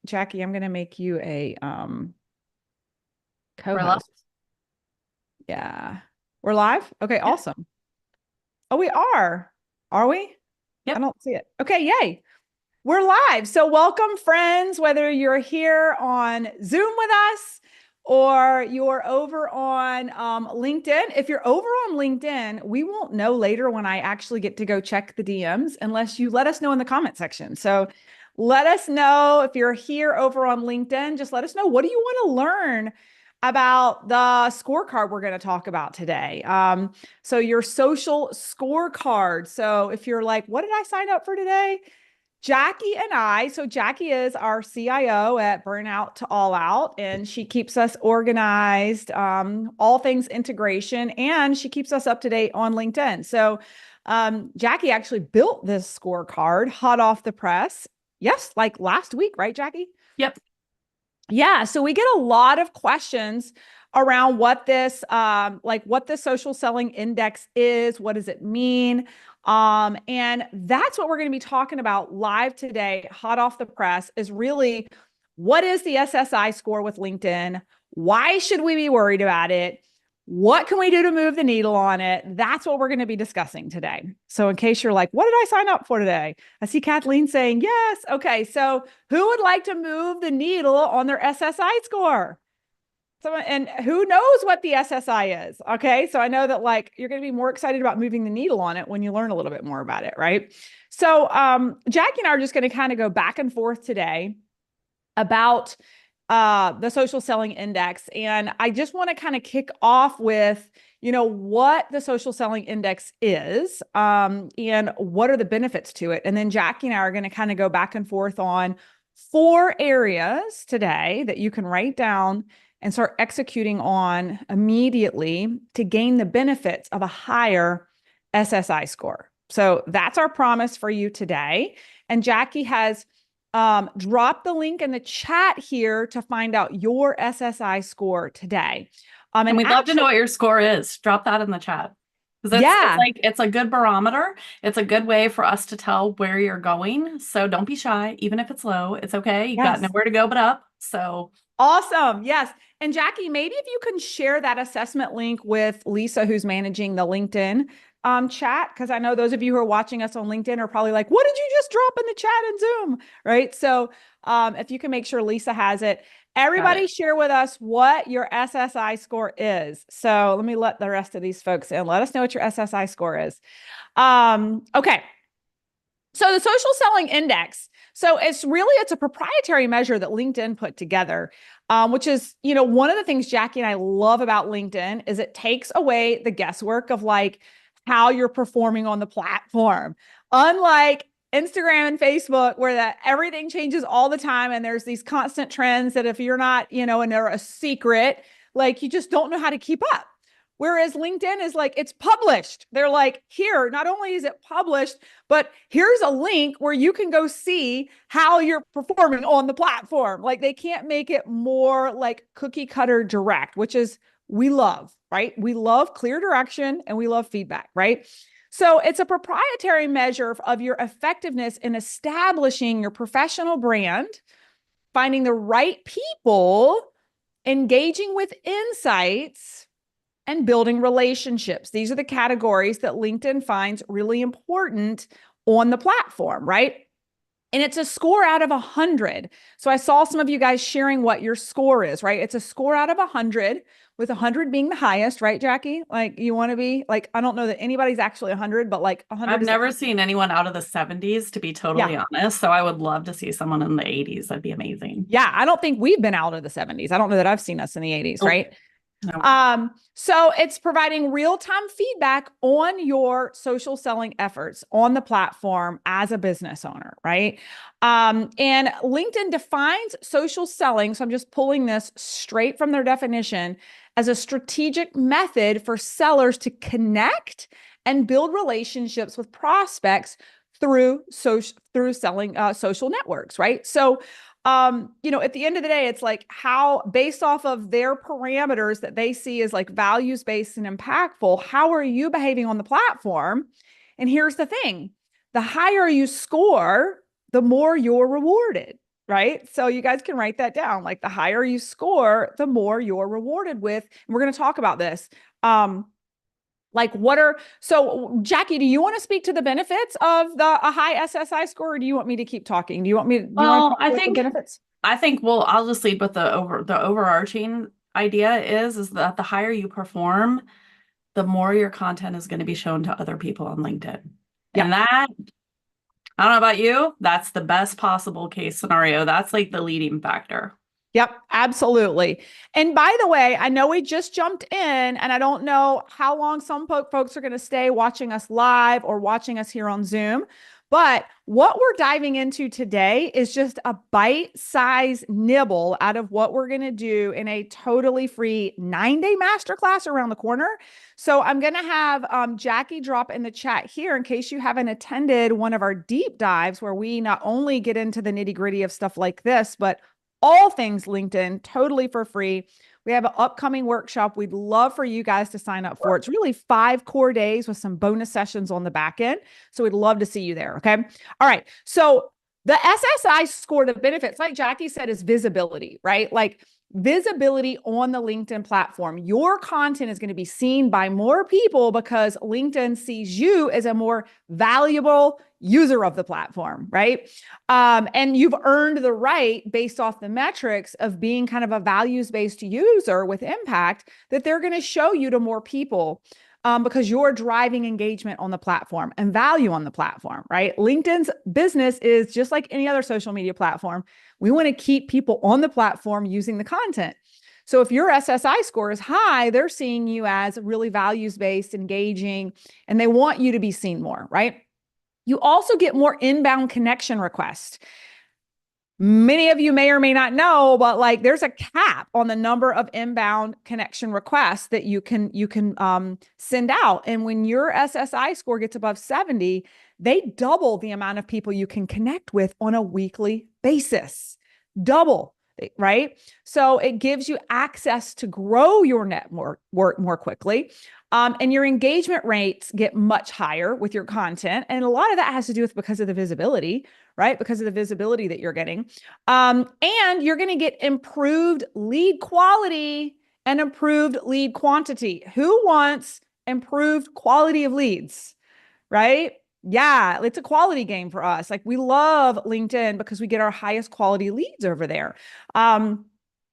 Jackie, I'm gonna make you a We're live. co-host. Yeah. We're live? Okay, Yeah. awesome. Oh, we are. Are we? I Yep. don't see it. Okay, yay. We're live. So welcome, friends, whether you're here on Zoom with us or you're over on LinkedIn. If you're over on LinkedIn, we won't know later when I actually get to go check the DMs unless you let us know in the comment section. So let us know if you're here over on LinkedIn. Just let us know, what do you want to learn about the scorecard we're going to talk about today? So your social scorecard. So if you're like, what did I sign up for today? So Jackie is our CIO at Burnout to All Out, and she keeps us organized, all things integration, and she keeps us up to date on LinkedIn. So Jackie actually built this scorecard hot off the press. Yes, like last week, right, Jackie? Yep. Yeah, so we get a lot of questions around what the social selling index is, what does it mean? And that's what we're going to be talking about live today, hot off the press, is really what is the SSI score with LinkedIn? Why should we be worried about it? What can we do to move the needle on it? That's what we're going to be discussing today. So, in case you're like, what did I sign up for today? I see Kathleen saying yes. Okay, so who would like to move the needle on their SSI score? And who knows what the SSI is? Okay, so I know that like you're going to be more excited about moving the needle on it when you learn a little bit more about it, right? So Jackie and I are just going to kind of go back and forth today about the social selling index. And I just want to kind of kick off with, what the social selling index is, and what are the benefits to it. And then Jackie and I are going to kind of go back and forth on 4 areas today that you can write down and start executing on immediately to gain the benefits of a higher SSI score. So that's our promise for you today. And Jackie has drop the link in the chat here to find out your SSI score today. And And we'd love to know actually, what your score is. Drop that in the chat. Because it's yeah, like it's a good barometer. It's a good way for us to tell where you're going. So don't be shy, even if it's low. It's okay. You got yes, nowhere to go but up. So awesome, yes. And Jackie, maybe if you can share that assessment link with Lisa, who's managing the LinkedIn chat, because I know those of you who are watching us on LinkedIn are probably like, what did you just drop in the chat in Zoom? Right. So if you can make sure Lisa has it, got everybody it. share with us what your SSI score is. So let me let the rest of these folks in. Let us know what your SSI score is. Okay. So the social selling index. So it's a proprietary measure that LinkedIn put together, which is, one of the things Jackie and I love about LinkedIn is it takes away the guesswork of like how you're performing on the platform. Unlike Instagram and Facebook, where that everything changes all the time and there's these constant trends that if you're not, and they're a secret, like you just don't know how to keep up. Whereas LinkedIn is like, it's published. They're like, here, not only is it published, but here's a link where you can go see how you're performing on the platform. Like they can't make it more like cookie cutter direct, which is we love, right? We love clear direction and we love feedback, right? So it's a proprietary measure of your effectiveness in establishing your professional brand, finding the right people, engaging with insights, and building relationships. These are the categories that LinkedIn finds really important on the platform, right? And it's a score out of 100. So I saw some of you guys sharing what your score is, right? It's a score out of 100, with 100 being the highest, right, Jackie? Like you want to be like, I don't know that anybody's actually 100, but like I've 100 is the never highest. seen anyone out of the 70s, to be Yeah. totally honest. So I would love to see someone in the 80s. That'd be amazing. Yeah. I don't think we've been out of the 70s. I don't know that I've seen us in the 80s, Nope. right? Nope. So it's providing real-time feedback on your social selling efforts on the platform as a business owner, right? And LinkedIn defines social selling. So I'm just pulling this straight from their definition as a strategic method for sellers to connect and build relationships with prospects through selling social networks, right? So at the end of the day, it's like how, based off of their parameters that they see as like values based and impactful, how are you behaving on the platform? And here's the thing, the higher you score, the more you're rewarded, right? So you guys can write that down. Like the higher you score, the more you're rewarded with. And we're going to talk about this. Like so Jackie, do you want to speak to the benefits of a high SSI score, or do you want me to keep talking? Do you want to Well, talk about the benefits? well, I'll just lead with the overarching idea is that the higher you perform, the more your content is going to be shown to other people on LinkedIn. Yeah. And that, I don't know about you, that's the best possible case scenario. That's like the leading factor. Yep, absolutely. And by the way, I know we just jumped in, and I don't know how long some folks are going to stay watching us live or watching us here on Zoom. But what we're diving into today is just a bite-sized nibble out of what we're going to do in a totally free 9-day masterclass around the corner. So I'm going to have Jackie drop in the chat here in case you haven't attended one of our deep dives where we not only get into the nitty-gritty of stuff like this, but all things LinkedIn totally for free. We have an upcoming workshop we'd love for you guys to sign up for. It's really 5 core days with some bonus sessions on the back end. So we'd love to see you there. Okay. All right. So the SSI score, the benefits, like Jackie said, is visibility, right? Like visibility on the LinkedIn platform. Your content is going to be seen by more people because LinkedIn sees you as a more valuable user of the platform, right? And you've earned the right based off the metrics of being kind of a values-based user with impact that they're going to show you to more people because you're driving engagement on the platform and value on the platform, right? LinkedIn's business is just like any other social media platform. We want to keep people on the platform using the content. So if your SSI score is high, they're seeing you as really values-based, engaging, and they want you to be seen more, right? You also get more inbound connection requests. Many of you may or may not know, but like there's a cap on the number of inbound connection requests that you can send out. And when your SSI score gets above 70, they double the amount of people you can connect with on a weekly basis. Double, right? So it gives you access to grow your network more quickly. And your engagement rates get much higher with your content. And a lot of that has to do with because of the visibility, right? Because of the visibility that you're getting. And you're going to get improved lead quality and improved lead quantity. Who wants improved quality of leads, right? Yeah, it's a quality game for us. Like we love LinkedIn because we get our highest quality leads over there.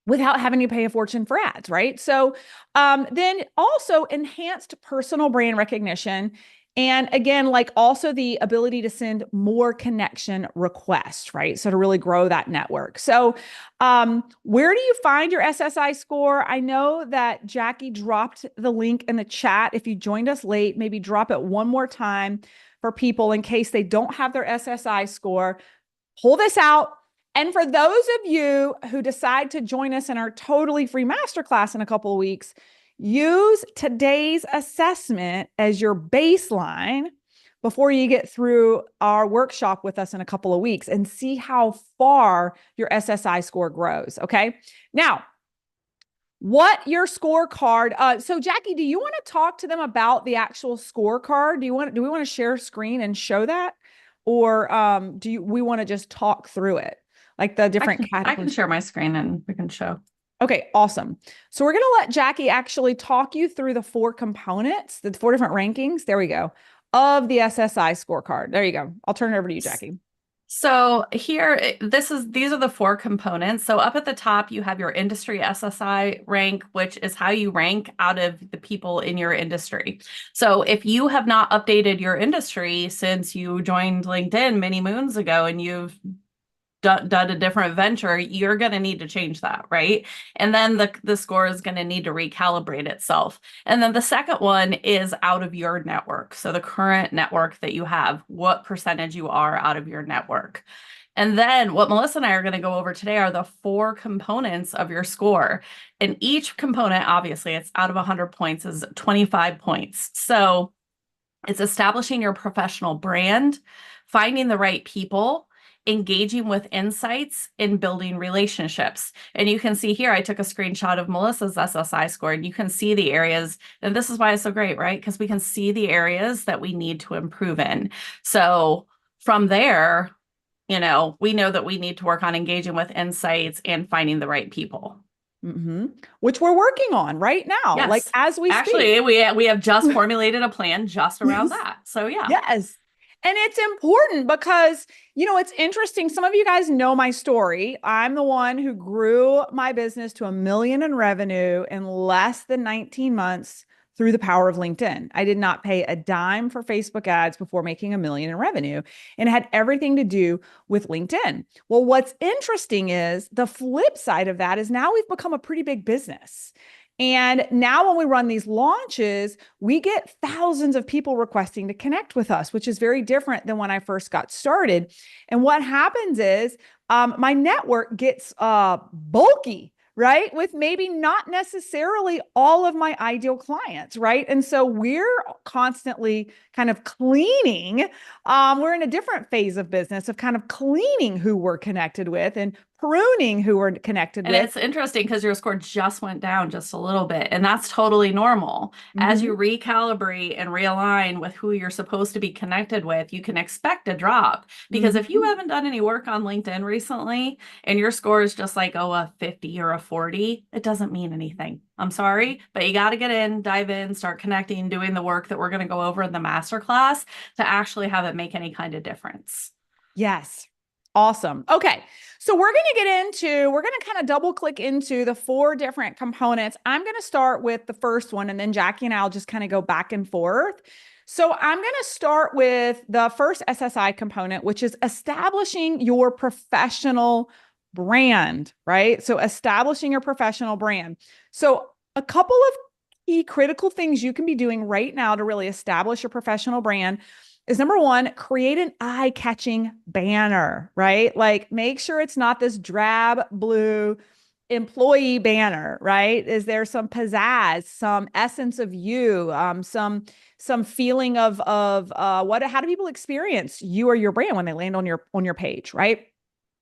Without having to pay a fortune for ads, right? So then also enhanced personal brand recognition. And again, like also the ability to send more connection requests, right? So to really grow that network. So where do you find your SSI score? I know that Jackie dropped the link in the chat. If you joined us late, maybe drop it one more time for people in case they don't have their SSI score. Pull this out. And for those of you who decide to join us in our totally free masterclass in a couple of weeks, use today's assessment as your baseline before you get through our workshop with us in a couple of weeks and see how far your SSI score grows. Okay. Now, what your scorecard. So Jackie, do you want to talk to them about the actual scorecard? Do we want to share screen and show that? Or we want to just talk through it? Like the different categories. I can share my screen and we can show. Okay, awesome. So we're going to let Jackie actually talk you through the 4 components, the 4 different rankings. There we go. Of the SSI scorecard. There you go. I'll turn it over to you, Jackie. So here, these are the 4 components. So up at the top, you have your industry SSI rank, which is how you rank out of the people in your industry. So if you have not updated your industry since you joined LinkedIn many moons ago and you've done a different venture, you're going to need to change that, right? And then the score is going to need to recalibrate itself. And then the second one is out of your network. So the current network that you have, what percentage you are out of your network. And then what Melissa and I are going to go over today are the 4 components of your score. And each component, obviously, it's out of 100 points is 25 points. So it's establishing your professional brand, finding the right people, engaging with insights, and building relationships. And you can see here, I took a screenshot of Melissa's SSI score, and you can see the areas, and this is why it's so great, right? Because we can see the areas that we need to improve in. So from there, we know that we need to work on engaging with insights and finding the right people. Hmm. Which we're working on right now, like Yes. as we speak. Actually, we have just formulated a plan just around Yes. that. So yeah. Yes. And it's important because, it's interesting. Some of you guys know my story. I'm the one who grew my business to 1 million in revenue in less than 19 months through the power of LinkedIn. I did not pay a dime for Facebook ads before making 1 million in revenue. And it had everything to do with LinkedIn. Well, what's interesting is the flip side of that is now we've become a pretty big business. And now when we run these launches, we get thousands of people requesting to connect with us, which is very different than when I first got started. And what happens is my network gets bulky, right? With maybe not necessarily all of my ideal clients, right? And so we're constantly kind of cleaning. We're in a different phase of business of kind of cleaning who we're connected with and pruning who we're connected And with. it's interesting because your score just went down just a little bit, and that's totally normal. As you Mhm. recalibrate and realign with who you're supposed to be connected with, you can expect a drop. Because if you Mhm. haven't done any work on LinkedIn recently and your score is just like, oh, a 50 or a 40, it doesn't mean anything. I'm sorry, but you got to get in, dive in, start connecting, doing the work that we're going to go over in the masterclass to actually have it make any kind of difference. Yes. Awesome. Okay. So we're going to kind of double click into the 4 different components. I'm going to start with the first one, and then Jackie and I'll just kind of go back and forth. So I'm going to start with the first SSI component, which is establishing your professional brand, right? So establishing your professional brand. So a couple of key critical things you can be doing right now to really establish your professional brand is number one, create an eye-catching banner, right? Like make sure it's not this drab blue employee banner, right? Is there some pizzazz, some essence of you, some feeling of what how do people experience you or your brand when they land on your page, right?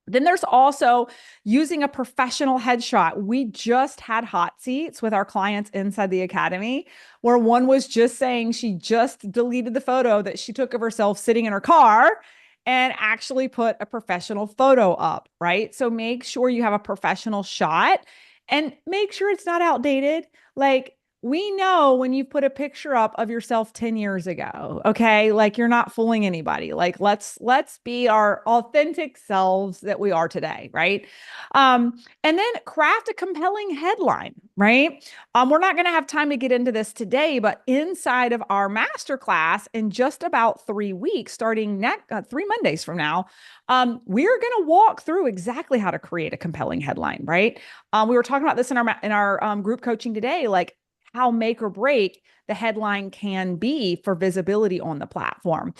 Then there's also using a professional headshot. We just had hot seats with our clients inside the academy where one was just saying she just deleted the photo that she took of herself sitting in her car and actually put a professional photo up, right? So make sure you have a professional shot and make sure it's not outdated. Like we know when you put a picture up of yourself 10 years ago, okay? Like you're not fooling anybody. Like let's be our authentic selves that we are today, right? And then craft a compelling headline, right? We're not going to have time to get into this today, but inside of our masterclass in just about 3 weeks, starting next 3 Mondays from now, we're going to walk through exactly how to create a compelling headline, right? We were talking about this in our group coaching today, like how make or break the headline can be for visibility on the platform.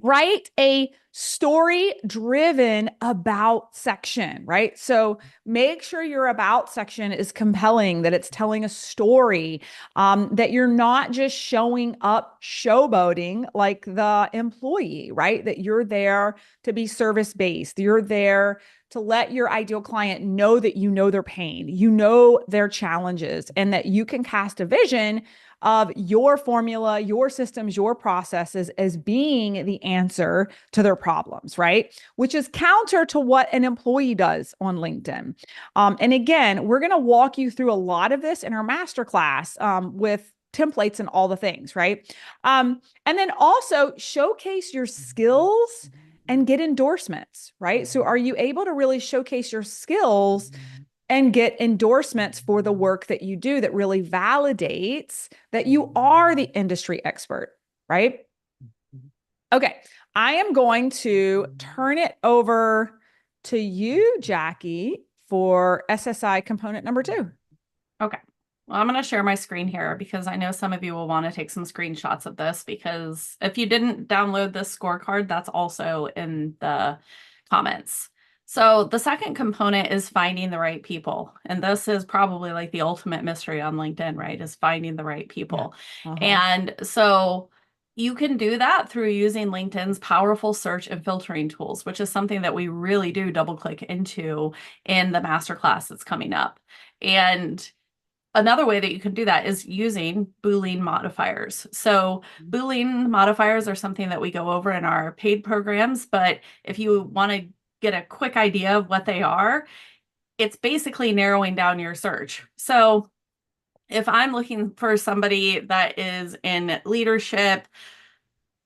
Write a story driven about section, right? So make sure your about section is compelling, that it's telling a story, that you're not just showing up showboating like the employee, right? That you're there to be service based. You're there to let your ideal client know that you know their pain, you know their challenges, and that you can cast a vision of your formula, your systems, your processes as being the answer to their problems, right? Which is counter to what an employee does on LinkedIn. And again, we're going to walk you through a lot of this in our masterclass with templates and all the things, right? And then also showcase your skills and get endorsements, right? So are you able to really showcase your skills and get endorsements for the work that you do that really validates that you are the industry expert, right? Okay, I am going to turn it over to you, Jackie, for SSI component number 2. Okay. Well, I'm going to share my screen here because I know some of you will want to take some screenshots of this, because if you didn't download this scorecard, that's also in the comments. So the second component is finding the right people. And this is probably like the ultimate mystery on LinkedIn, right? Is finding the right Yeah. people. Uh-huh. And so you can do that through using LinkedIn's powerful search and filtering tools, which is something that we really do double click into in the masterclass that's coming up. And another way that you can do that is using Boolean modifiers. So Boolean modifiers are something that we go over in our paid programs, but if you want to get a quick idea of what they are, it's basically narrowing down your search. So if I'm looking for somebody that is in leadership,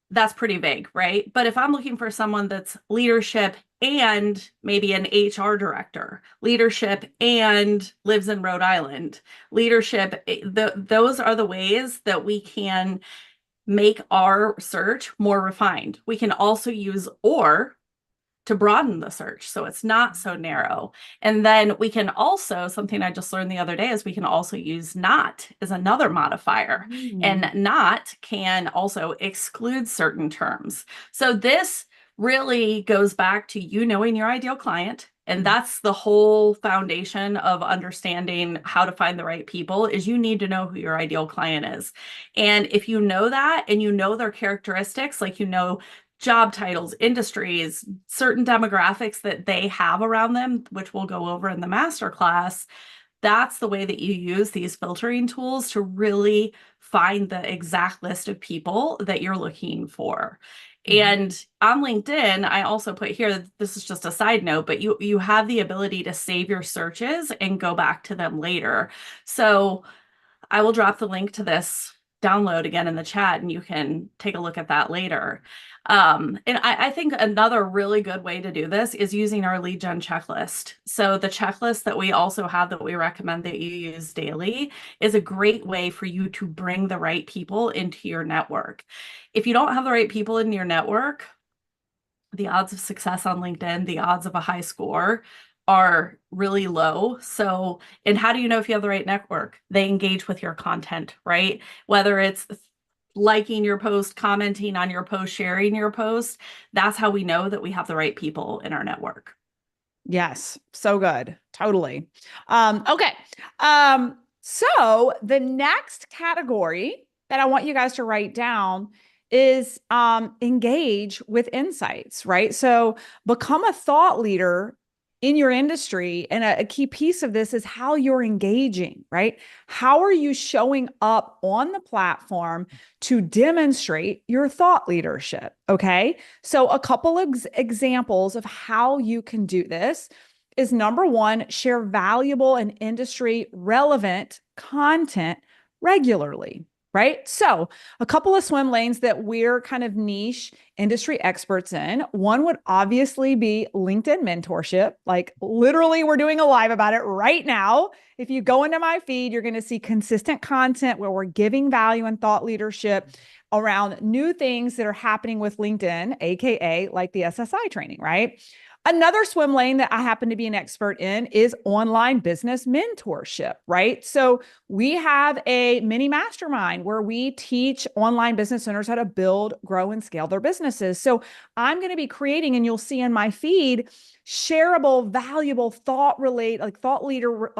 that's pretty vague, right? But if I'm looking for someone that's leadership and maybe an HR director, leadership and lives in Rhode Island, leadership, those are the ways that we can make our search more refined. We can also use or to broaden the search so it's not so narrow. And then we can also, something I just learned the other day is we can also use not as another modifier. And not can also exclude certain terms. So this really goes back to you knowing your ideal client. And that's the whole foundation of understanding how to find the right people is you need to know who your ideal client is. And if you know that and you know their characteristics, like you know job titles, industries, certain demographics that they have around them, which we'll go over in the masterclass, that's the way that you use these filtering tools to really find the exact list of people that you're looking for. And on LinkedIn, I also put here, this is just a side note, but you have the ability to save your searches and go back to them later. So I will drop the link to this download again in the chat and you can take a look at that later. And I think another really good way to do this is using our lead gen checklist. So the checklist that we also have that we recommend that you use daily is a great way for you to bring the right people into your network. If you don't have the right people in your network, the odds of success on LinkedIn, the odds of a high score are really low. So, and how do you know if you have the right network? They engage with your content, right? Whether it's liking your post, commenting on your post, sharing your post, that's how we know that we have the right people in our network. Yes, so good. Totally. Okay. So the next category that I want you guys to write down is engage with insights, right? So become a thought leader in your industry. And a key piece of this is how you're engaging, right? How are you showing up on the platform to demonstrate your thought leadership? Okay. So a couple of examples of how you can do this is number one, share valuable and industry relevant content regularly, right? So a couple of swim lanes that we're kind of niche industry experts in. One would obviously be LinkedIn mentorship. Like literally we're doing a live about it right now. If you go into my feed, you're going to see consistent content where we're giving value and thought leadership around new things that are happening with LinkedIn, AKA like the SSI training, right? Another swim lane that I happen to be an expert in is online business mentorship, right? So we have a mini mastermind where we teach online business owners how to build, grow, and scale their businesses. So I'm going to be creating, and you'll see in my feed, shareable, valuable, thought leader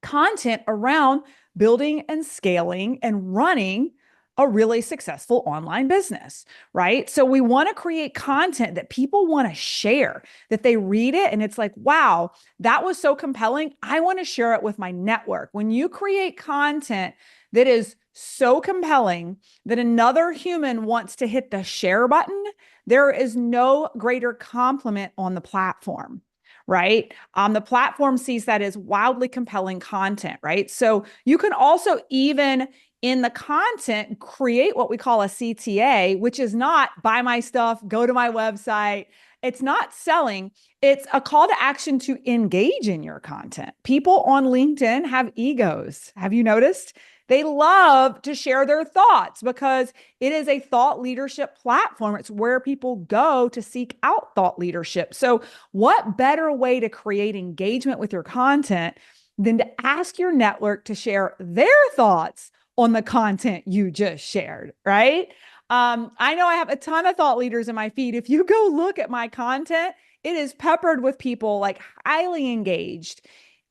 content around building and scaling and running a really successful online business, right? So we want to create content that people want to share, that they read it and it's like, wow, that was so compelling. I want to share it with my network. When you create content that is so compelling that another human wants to hit the share button, there is no greater compliment on the platform. Right? The platform sees that as wildly compelling content, right? So you can also even in the content create what we call a CTA, which is not buy my stuff, go to my website. It's not selling. It's a call to action to engage in your content. People on LinkedIn have egos. Have you noticed? They love to share their thoughts because it is a thought leadership platform. It's where people go to seek out thought leadership. So what better way to create engagement with your content than to ask your network to share their thoughts on the content you just shared, right? I know I have a ton of thought leaders in my feed. If you go look at my content, it is peppered with people like highly engaged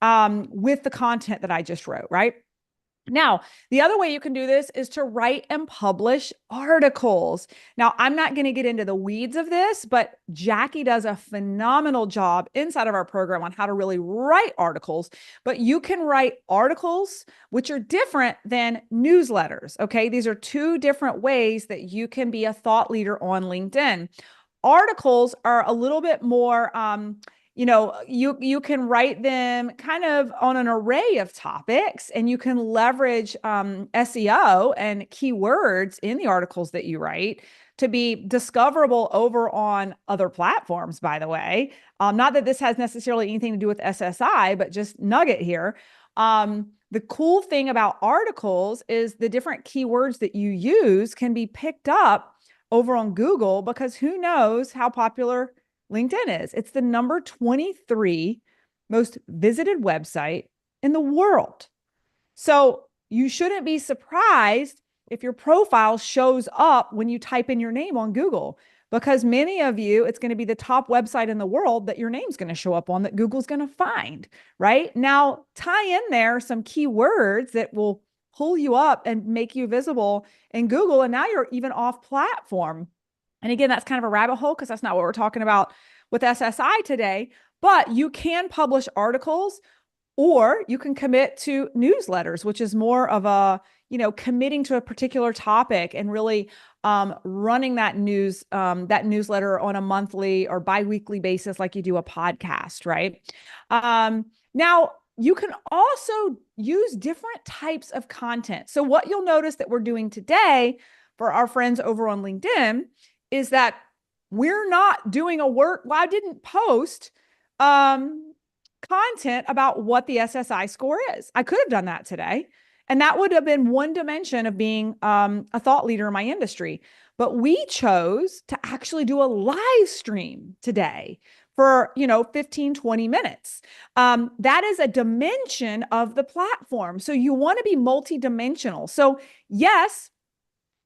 with the content that I just wrote, right? Now, the other way you can do this is to write and publish articles. Now, I'm not going to get into the weeds of this, but Jackie does a phenomenal job inside of our program on how to really write articles. But you can write articles, which are different than newsletters. Okay. These are two different ways that you can be a thought leader on LinkedIn. Articles are a little bit more, you can write them kind of on an array of topics, and you can leverage SEO and keywords in the articles that you write to be discoverable over on other platforms, by the way. Not that this has necessarily anything to do with SSI, but just nugget here. The cool thing about articles is the different keywords that you use can be picked up over on Google, because who knows how popular LinkedIn is. It's the number 23 most visited website in the world. So you shouldn't be surprised if your profile shows up when you type in your name on Google, because many of you, it's going to be the top website in the world that your name's going to show up on, that Google's going to find, right? Now, tie in there some keywords that will pull you up and make you visible in Google. And now you're even off platform. And again, that's kind of a rabbit hole, because that's not what we're talking about with SSI today. But you can publish articles, or you can commit to newsletters, which is more of a, committing to a particular topic and really running that newsletter on a monthly or biweekly basis, like you do a podcast, right? Now, you can also use different types of content. So what you'll notice that we're doing today for our friends over on LinkedIn is that we're not doing well, I didn't post content about what the SSI score is. I could have done that today, and that would have been one dimension of being a thought leader in my industry. But we chose to actually do a live stream today for 15, 20 minutes. That is a dimension of the platform. So you want to be multidimensional. So yes,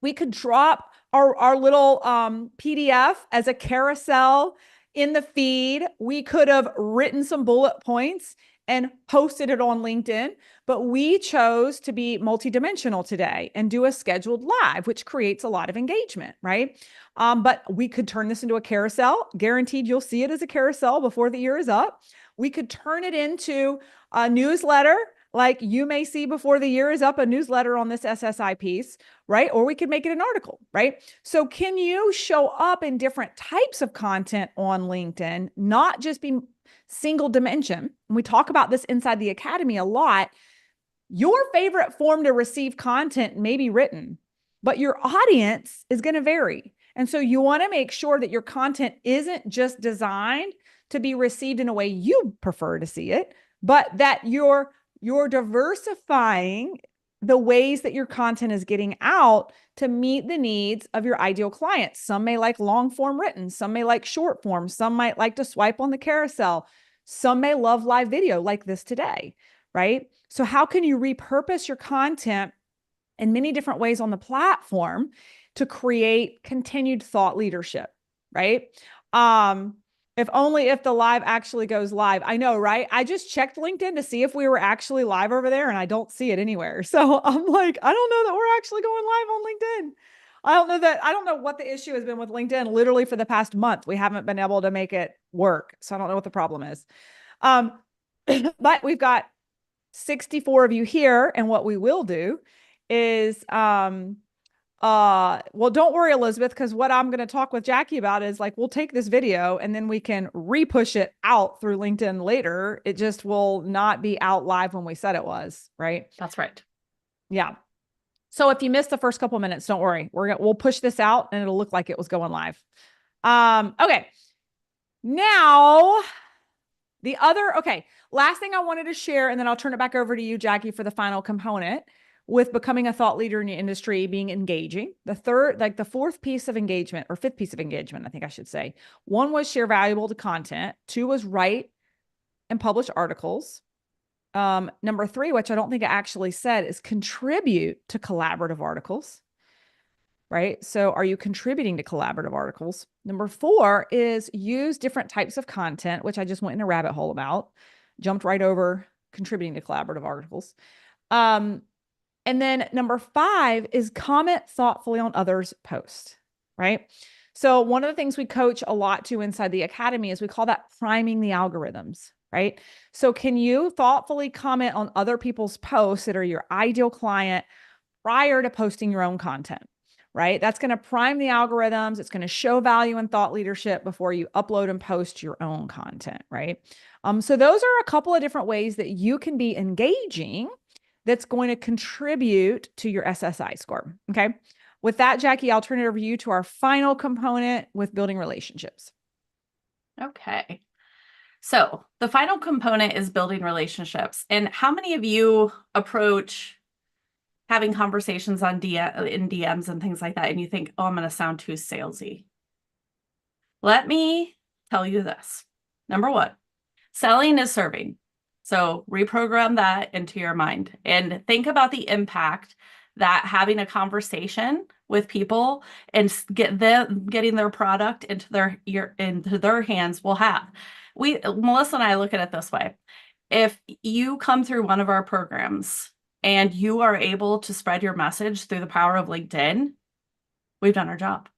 we could drop our little PDF as a carousel in the feed. We could have written some bullet points and posted it on LinkedIn, but we chose to be multidimensional today and do a scheduled live, which creates a lot of engagement, right? But we could turn this into a carousel. Guaranteed you'll see it as a carousel before the year is up. We could turn it into a newsletter, like you may see before the year is up, a newsletter on this SSI piece, right? Or we could make it an article, right? So can you show up in different types of content on LinkedIn, not just be single dimension? And we talk about this inside the Academy a lot. Your favorite form to receive content may be written, but your audience is going to vary. And so you want to make sure that your content isn't just designed to be received in a way you prefer to see it, but that you're diversifying the ways that your content is getting out to meet the needs of your ideal clients. Some may like long form written, some may like short form, some might like to swipe on the carousel, some may love live video like this today, right? So how can you repurpose your content in many different ways on the platform to create continued thought leadership, right? If the live actually goes live. I know, right? I just checked LinkedIn to see if we were actually live over there, and I don't see it anywhere. So I'm like, I don't know that we're actually going live on LinkedIn. I don't know what the issue has been with LinkedIn. Literally for the past month, we haven't been able to make it work. So I don't know what the problem is. But we've got 64 of you here. And what we will do is, well, don't worry, Elizabeth, because what I'm going to talk with Jackie about is like, we'll take this video and then we can re-push it out through LinkedIn later. It just will not be out live when we said it was, right? That's right. Yeah. So if you missed the first couple of minutes, don't worry. We'll push this out and it'll look like it was going live. Okay. Now last thing I wanted to share, and then I'll turn it back over to you, Jackie, for the final component with becoming a thought leader in your industry, being engaging. The fourth piece of engagement, or fifth piece of engagement, I think I should say. One was share valuable to content. Two was write and publish articles. Number three, which I don't think I actually said, is contribute to collaborative articles, right? So are you contributing to collaborative articles? Number four is use different types of content, which I just went in a rabbit hole about, jumped right over contributing to collaborative articles. And then number 5 is comment thoughtfully on others' posts, right? So one of the things we coach a lot to inside the academy is we call that priming the algorithms, right? So can you thoughtfully comment on other people's posts that are your ideal client prior to posting your own content, right? That's going to prime the algorithms. It's going to show value and thought leadership before you upload and post your own content, right? So those are a couple of different ways that you can be engaging that's going to contribute to your SSI score. Okay. With that, Jackie, I'll turn it over to you to our final component with building relationships. Okay. So the final component is building relationships. And how many of you approach having conversations in DMs and things like that, and you think, oh, I'm going to sound too salesy? Let me tell you this. Number 1, selling is serving. So reprogram that into your mind and think about the impact that having a conversation with people and getting their product into their hands will have. Melissa and I look at it this way. If you come through one of our programs and you are able to spread your message through the power of LinkedIn, we've done our job,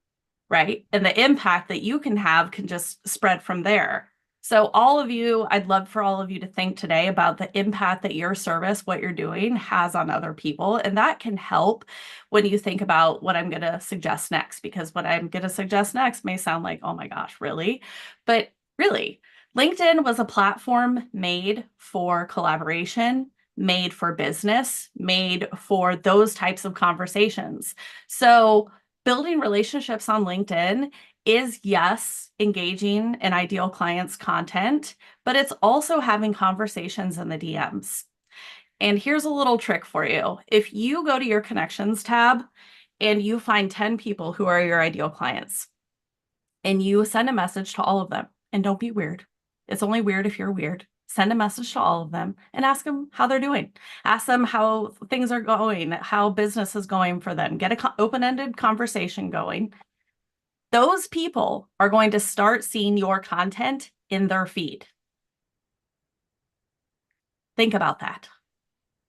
right? And the impact that you can have can just spread from there. So all of you, I'd love for all of you to think today about the impact that your service, what you're doing, has on other people. And that can help when you think about what I'm going to suggest next, because what I'm going to suggest next may sound like, oh my gosh, really? But really, LinkedIn was a platform made for collaboration, made for business, made for those types of conversations. So building relationships on LinkedIn is, yes, engaging an ideal client's content, but it's also having conversations in the DMs. And here's a little trick for you. If you go to your connections tab and you find 10 people who are your ideal clients, and you send a message to all of them, and don't be weird. It's only weird if you're weird. Send a message to all of them and ask them how they're doing. Ask them how things are going, how business is going for them. Get an open-ended conversation going. Those people are going to start seeing your content in their feed. Think about that.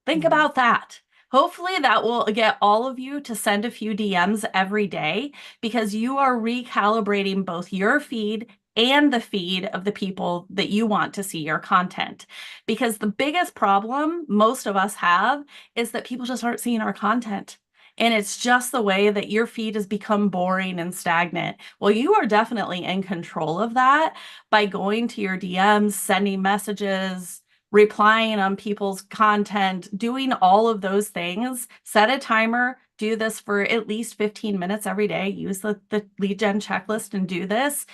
Think about that. Hopefully that will get all of you to send a few DMs every day, because you are recalibrating both your feed and the feed of the people that you want to see your content. Because the biggest problem most of us have is that people just aren't seeing our content. And it's just the way that your feed has become boring and stagnant. Well, you are definitely in control of that by going to your DMs, sending messages, replying on people's content, doing all of those things. Set a timer, do this for at least 15 minutes every day. Use the lead gen checklist and do this.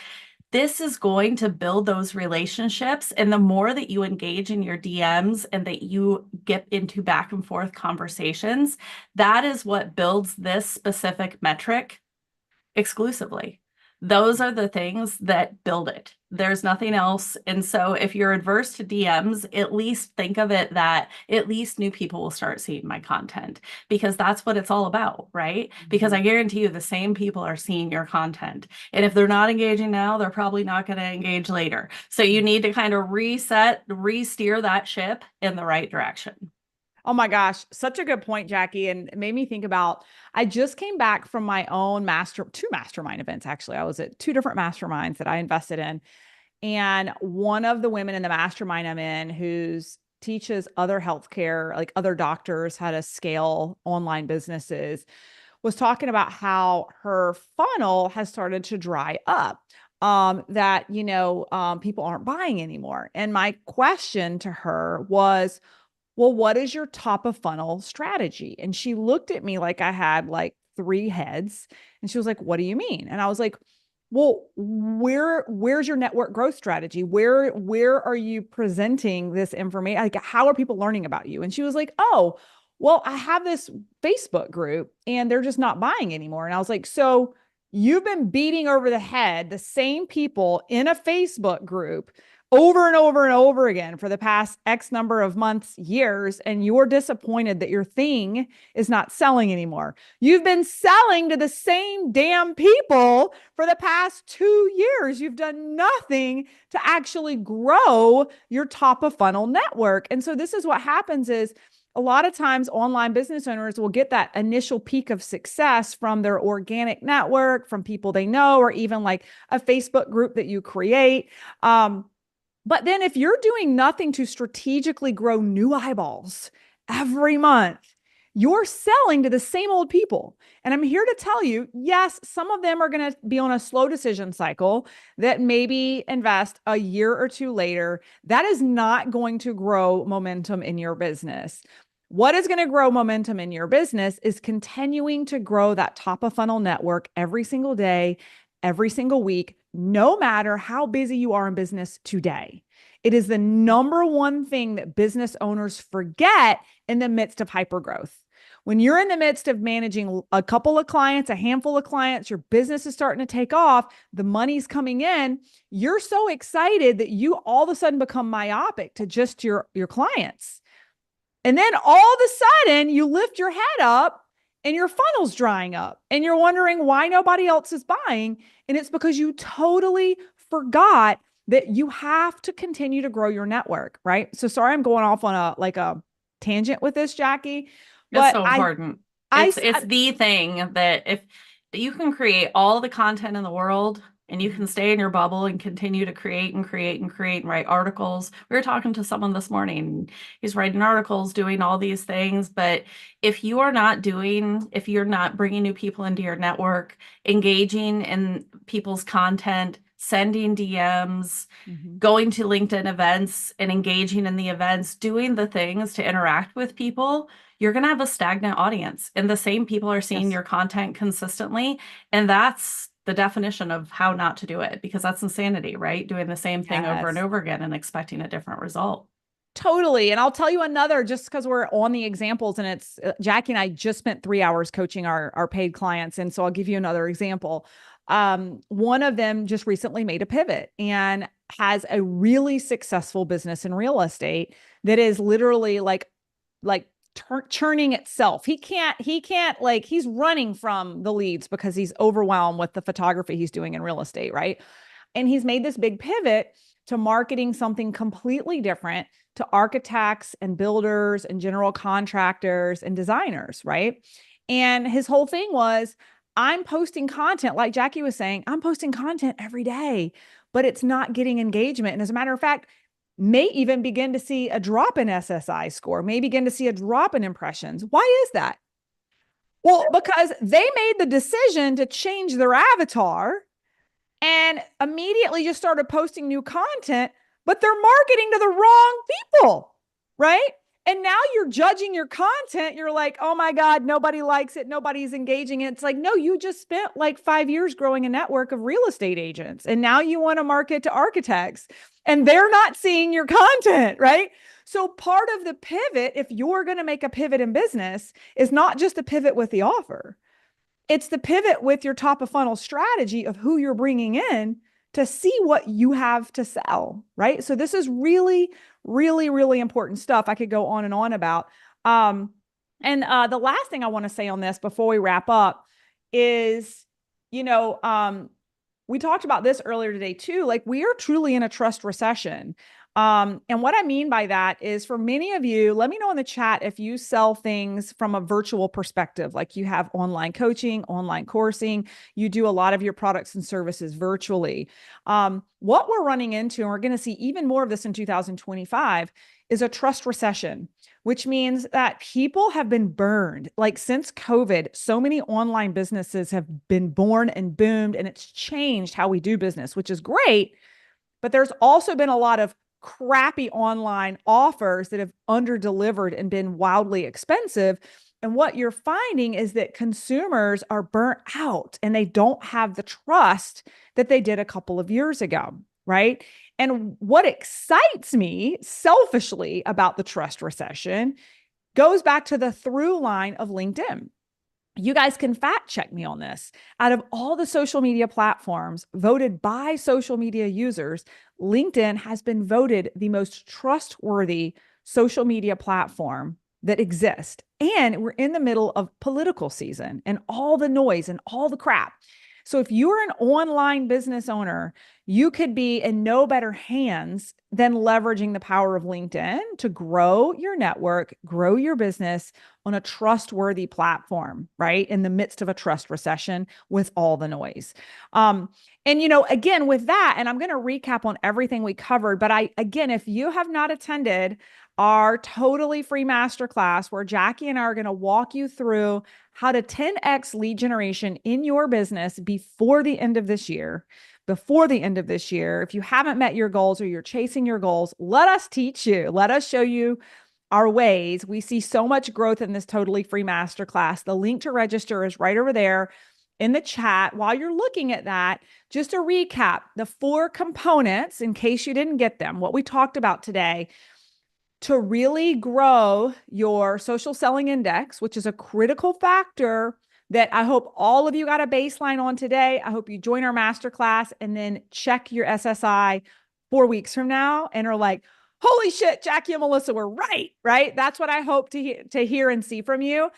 This is going to build those relationships. And the more that you engage in your DMs and that you get into back and forth conversations, that is what builds this specific metric exclusively. Those are the things that build it. There's nothing else. And so if you're adverse to DMs, at least think of it that at least new people will start seeing my content, because that's what it's all about, right? Because I guarantee you the same people are seeing your content. And if they're not engaging now, they're probably not going to engage later. So you need to kind of re-steer that ship in the right direction. Oh my gosh, such a good point, Jackie. And it made me think about, I just came back from my own two mastermind events. Actually, I was at 2 different masterminds that I invested in. And one of the women in the mastermind I'm in, who's teaches other healthcare, like other doctors, how to scale online businesses, was talking about how her funnel has started to dry up. That, people aren't buying anymore. And my question to her was, well, what is your top of funnel strategy? And she looked at me like I had like 3 heads. And she was like, what do you mean? And I was like, well, where's your network growth strategy? Where are you presenting this information? Like, how are people learning about you? And she was like, oh, well, I have this Facebook group and they're just not buying anymore. And I was like, so you've been beating over the head the same people in a Facebook group over and over and over again for the past X number of months, years, and you're disappointed that your thing is not selling anymore. You've been selling to the same damn people for the past 2 years. You've done nothing to actually grow your top of funnel network. And so this is what happens is a lot of times online business owners will get that initial peak of success from their organic network, from people they know, or even like a Facebook group that you create. But then if you're doing nothing to strategically grow new eyeballs every month, you're selling to the same old people. And I'm here to tell you, yes, some of them are going to be on a slow decision cycle that maybe invest a year or two later. That is not going to grow momentum in your business. What is going to grow momentum in your business is continuing to grow that top of funnel network every single day, every single week, no matter how busy you are in business today. It is the number one thing that business owners forget in the midst of hypergrowth. When you're in the midst of managing a couple of clients, a handful of clients, your business is starting to take off, the money's coming in, you're so excited that you all of a sudden become myopic to just your clients. And then all of a sudden you lift your head up and your funnel's drying up and you're wondering why nobody else is buying. And it's because you totally forgot that you have to continue to grow your network, right? So sorry, I'm going off on a tangent with this, Jackie, It's but so important. I, It's the thing that if you can create all the content in the world and you can stay in your bubble and continue to create and create and create and write articles. We were talking to someone this morning. He's writing articles, doing all these things, but if you're not bringing new people into your network, engaging in people's content, sending DMs, going to LinkedIn events and engaging in the events, doing the things to interact with people, you're going to have a stagnant audience and the same people are seeing your content consistently. And that's the definition of how not to do it, because that's insanity, right? Doing the same thing over and over again and expecting a different result. Totally. And I'll tell you another, just because we're on the examples, and it's Jackie and I just spent 3 hours coaching our paid clients. And so I'll give you another example. One of them just recently made a pivot and has a really successful business in real estate that is literally like churning itself. He can't like, he's running from the leads because he's overwhelmed with the photography he's doing in real estate, right? And he's made this big pivot to marketing something completely different to architects and builders and general contractors and designers, right? And his whole thing was, I'm posting content, like Jackie was saying, I'm posting content every day, but it's not getting engagement. And as a matter of fact, may even begin to see a drop in SSI score, may begin to see a drop in impressions. Why is that? Well, because they made the decision to change their avatar and immediately just started posting new content, but they're marketing to the wrong people, right? And now you're judging your content. You're like, oh my God, nobody likes it. Nobody's engaging it. It's like, no, you just spent like 5 years growing a network of real estate agents. And now you want to market to architects and they're not seeing your content, right? So part of the pivot, if you're going to make a pivot in business, is not just a pivot with the offer. It's the pivot with your top of funnel strategy of who you're bringing in to see what you have to sell, right? So this is really, really, really important stuff I could go on and on about. The last thing I want to say on this before we wrap up is, we talked about this earlier today too. Like, we are truly in a trust recession. And what I mean by that is, for many of you, let me know in the chat if you sell things from a virtual perspective, like you have online coaching, online coursing, you do a lot of your products and services virtually. What we're running into, and we're going to see even more of this in 2025, is a trust recession, which means that people have been burned. Like, since COVID, so many online businesses have been born and boomed, and it's changed how we do business, which is great. But there's also been a lot of crappy online offers that have underdelivered and been wildly expensive. And what you're finding is that consumers are burnt out and they don't have the trust that they did a couple of years ago, right? And what excites me selfishly about the trust recession goes back to the through line of LinkedIn. You guys can fact check me on this. Out of all the social media platforms voted by social media users, LinkedIn has been voted the most trustworthy social media platform that exists. And we're in the middle of political season and all the noise and all the crap. So if you're an online business owner, you could be in no better hands than leveraging the power of LinkedIn to grow your network, grow your business on a trustworthy platform, right? In the midst of a trust recession with all the noise. And, again, with that, and I'm going to recap on everything we covered, but again, if you have not attended our totally free masterclass where Jackie and I are going to walk you through how to 10x lead generation in your business before the end of this year. Before the end of this year, if you haven't met your goals or you're chasing your goals, let us teach you. Let us show you our ways. We see so much growth in this totally free masterclass. The link to register is right over there in the chat. While you're looking at that, just a recap, the 4 components, in case you didn't get them, what we talked about today to really grow your social selling index, which is a critical factor that I hope all of you got a baseline on today. I hope you join our masterclass and then check your SSI 4 weeks from now and are like, holy shit, Jackie and Melissa were right, right? That's what I hope to hear and see from you.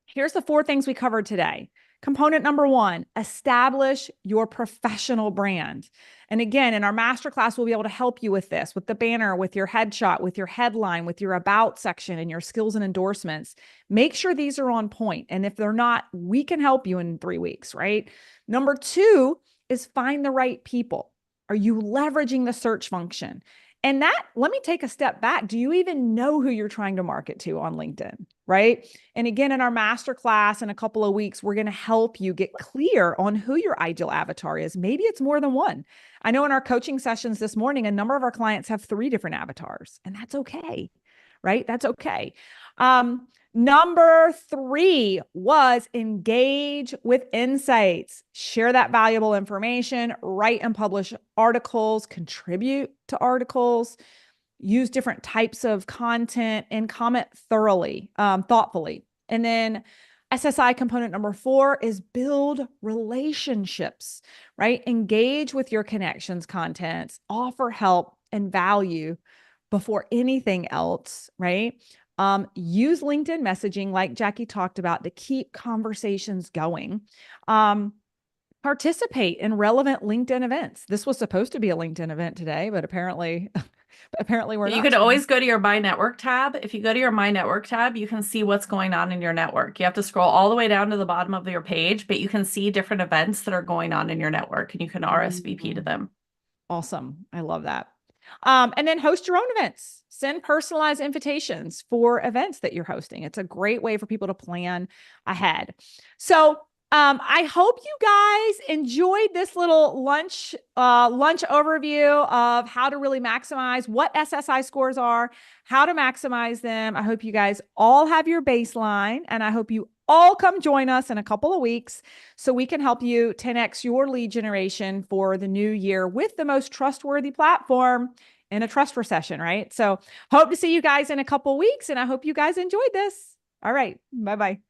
Here's the 4 things we covered today. Component number 1, establish your professional brand. And again, in our masterclass, we'll be able to help you with this, with the banner, with your headshot, with your headline, with your about section and your skills and endorsements. Make sure these are on point. And if they're not, we can help you in 3 weeks, right? Number 2 is find the right people. Are you leveraging the search function? And that, let me take a step back. Do you even know who you're trying to market to on LinkedIn, right? And again, in our masterclass in a couple of weeks, we're going to help you get clear on who your ideal avatar is. Maybe it's more than one. I know in our coaching sessions this morning, a number of our clients have 3 different avatars, and that's okay, right? That's okay. Number 3 was engage with insights. Share that valuable information, write and publish articles, contribute to articles, use different types of content, and comment thoroughly, thoughtfully. And then SSI component number 4 is build relationships, right? Engage with your connections contents, offer help and value before anything else, right? Use LinkedIn messaging, like Jackie talked about, to keep conversations going. Participate in relevant LinkedIn events. This was supposed to be a LinkedIn event today, but apparently we're not. You could always go to your My Network tab. If you go to your My Network tab, you can see what's going on in your network. You have to scroll all the way down to the bottom of your page, but you can see different events that are going on in your network and you can RSVP to them. Awesome. I love that. And then host your own events. Send personalized invitations for events that you're hosting. It's a great way for people to plan ahead. So I hope you guys enjoyed this little lunch overview of how to really maximize what SSI scores are, how to maximize them. I hope you guys all have your baseline, and I hope you all come join us in a couple of weeks so we can help you 10x your lead generation for the new year with the most trustworthy platform in a trust recession, right? So hope to see you guys in a couple of weeks, and I hope you guys enjoyed this. All right. Bye-bye.